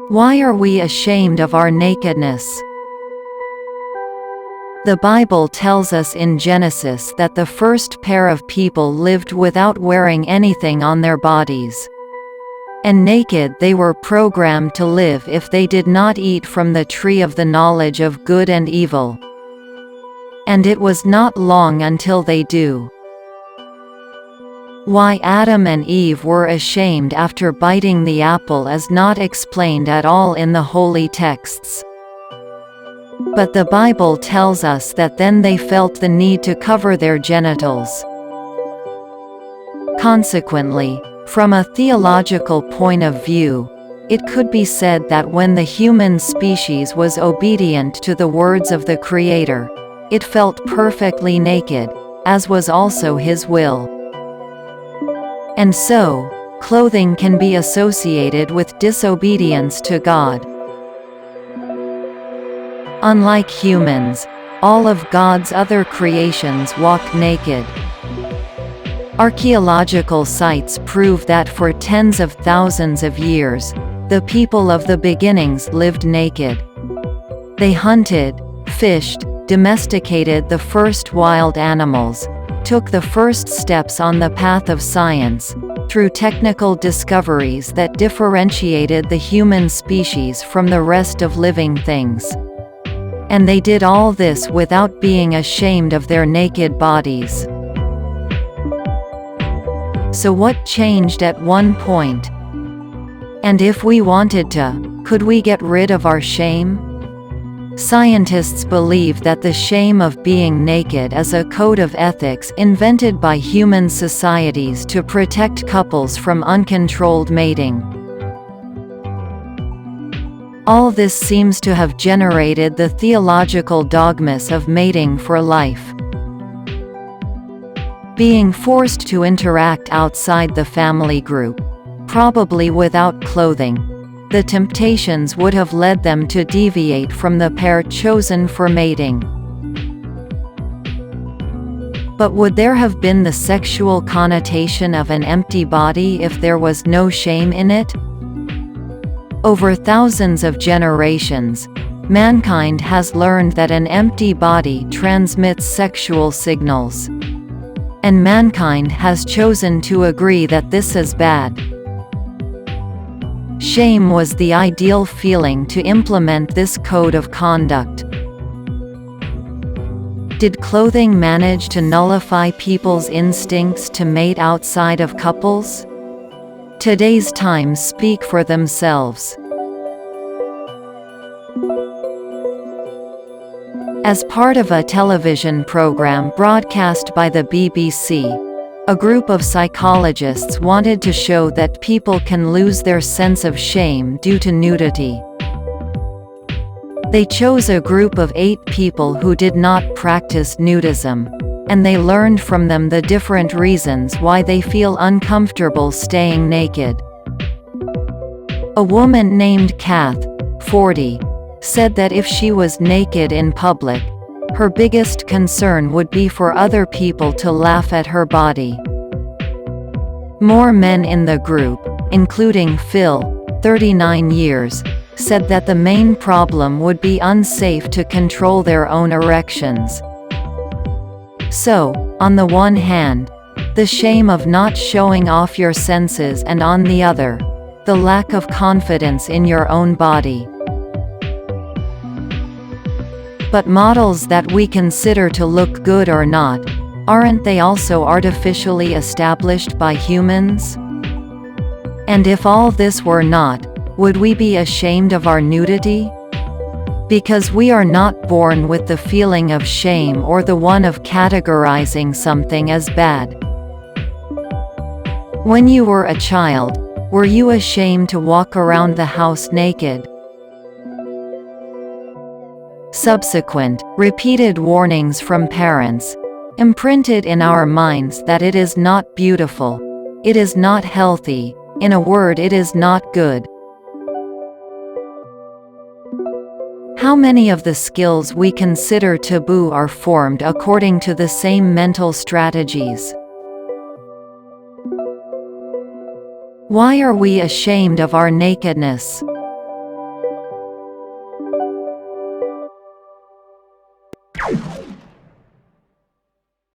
Why are we ashamed of our nakedness? The Bible tells us in Genesis that the first pair of people lived without wearing anything on their bodies. And naked they were programmed to live if they did not eat from the tree of the knowledge of good and evil. And it was not long until they do. Why Adam and Eve were ashamed after biting the apple is not explained at all in the holy texts. But the Bible tells us that then they felt the need to cover their genitals. Consequently, from a theological point of view, it could be said that when the human species was obedient to the words of the Creator, it felt perfectly naked, as was also His will. And so, clothing can be associated with disobedience to God. Unlike humans, all of God's other creations walk naked. Archaeological sites prove that for tens of thousands of years, the people of the beginnings lived naked. They hunted, fished, domesticated the first wild animals, took the first steps on the path of science, through technical discoveries that differentiated the human species from the rest of living things. And they did all this without being ashamed of their naked bodies. So what changed at one point? And if we wanted to, could we get rid of our shame? Scientists believe that the shame of being naked is a code of ethics invented by human societies to protect couples from uncontrolled mating. All this seems to have generated the theological dogmas of mating for life. Being forced to interact outside the family group, probably without clothing, the temptations would have led them to deviate from the pair chosen for mating. But would there have been the sexual connotation of an empty body if there was no shame in it? Over thousands of generations, mankind has learned that an empty body transmits sexual signals. And mankind has chosen to agree that this is bad. Shame was the ideal feeling to implement this code of conduct. Did clothing manage to nullify people's instincts to mate outside of couples? Today's times speak for themselves. As part of a television program broadcast by the BBC, a group of psychologists wanted to show that people can lose their sense of shame due to nudity. They chose a group of 8 people who did not practice nudism, and they learned from them the different reasons why they feel uncomfortable staying naked. A woman named Kath, 40, said that if she was naked in public, her biggest concern would be for other people to laugh at her body. More men in the group, including Phil, 39 years, said that the main problem would be unsafe to control their own erections. So, on the one hand, the shame of not showing off your senses, and on the other, the lack of confidence in your own body. But models that we consider to look good or not, aren't they also artificially established by humans? And if all this were not, would we be ashamed of our nudity? Because we are not born with the feeling of shame or the one of categorizing something as bad. When you were a child, were you ashamed to walk around the house naked? Subsequent, repeated warnings from parents, imprinted in our minds that it is not beautiful, it is not healthy, in a word, it is not good. How many of the skills we consider taboo are formed according to the same mental strategies? Why are we ashamed of our nakedness?